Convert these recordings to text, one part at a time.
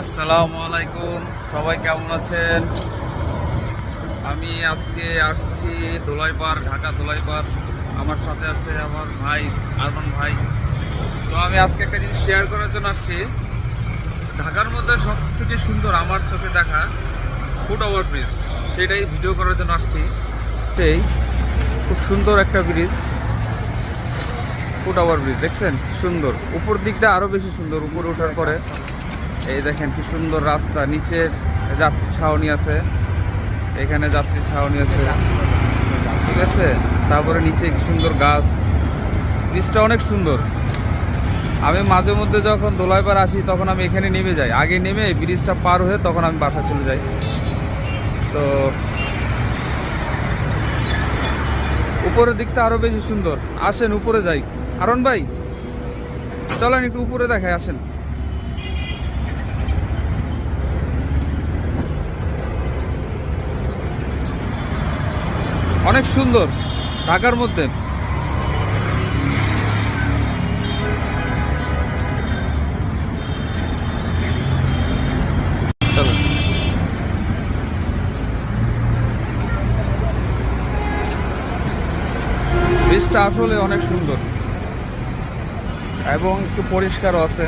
আসসালামু আলাইকুম, সবাই কেমন আছেন? আমি আজকে আসছি দোলাইপাড়, ঢাকা দোলাইপাড়। আমার সাথে আছে আমার ভাই আরমান ভাই। তো আমি আজকে একটা জিনিস শেয়ার করার জন্য আসছি। ঢাকার মধ্যে সব থেকে সুন্দর আমার চোখে দেখা ফুট ওভার ব্রিজ, সেটাই ভিডিও করার জন্য আসছি। সেই খুব সুন্দর একটা ব্রিজ, ফুট ওভার ব্রিজ দেখছেন কি সুন্দর। উপর দিকটা আরো বেশি সুন্দর, উপরে ওঠার পরে এই দেখেন কি সুন্দর রাস্তা, নিচে যাত্রী ছাউনি আছে, এখানে যাত্রী ছাউনি আছে, ঠিক আছে। তারপরে নিচে কি সুন্দর গাছ, ব্রিজটা অনেক সুন্দর। আমি মাঝে মধ্যে যখন দোলাইপাড় আসি তখন আমি এখানে নেমে যাই, আগে নেমে ব্রিজটা পার হয়ে তখন আমি বাসা চলে যাই। তো উপরের দিকটা আরো বেশি সুন্দর। আসেন উপরে যাই, আরন ভাই চলেন একটু উপরে দেখায়, আসেন। অনেক সুন্দর ঢাকার মধ্যে। চলো, ব্রিজটা আসলে অনেক সুন্দর এবং একটু পরিষ্কারও আছে।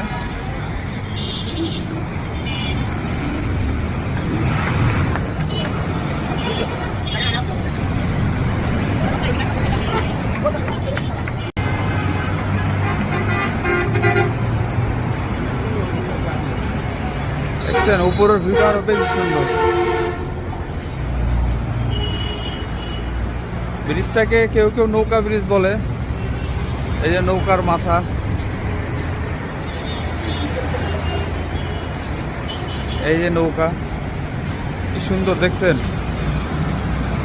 দেখছেন উপরের ভিউটা আরো বেশি সুন্দর। ব্রিজটাকে কেউ কেউ নৌকা ব্রিজ বলে, এই যে নৌকার মাথা, এই যে নৌকা, কি সুন্দর দেখছেন।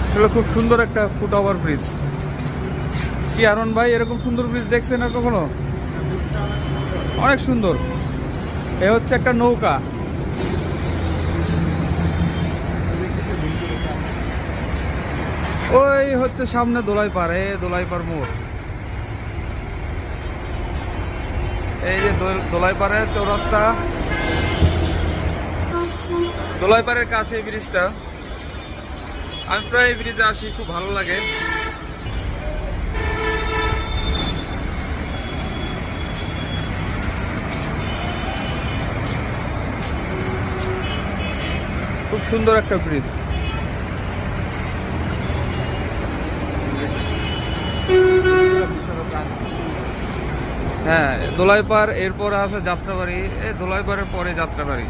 আসলে খুব সুন্দর একটা ফুট ওভার ব্রিজ। কি আরন ভাই, এরকম সুন্দর ব্রিজ দেখছেন আর কখনো? অনেক সুন্দর। এ হচ্ছে একটা নৌকা, ওই হচ্ছে সামনে দোলাইপাড়, দোলাইপাড় মোড়। এই যে দোলাইপাড়ের চৌরাস্তা, দোলাইপাড়ের কাছে এই ব্রিজটা। আমি প্রায় এই ব্রিজে আসি, খুব ভালো লাগে। খুব সুন্দর একটা ব্রিজ। হ্যাঁ, দোলাইপাড়, এরপর আছে যাত্রাবাড়ি, এই দোলাইপাড়ের পরে যাত্রাবাড়ি।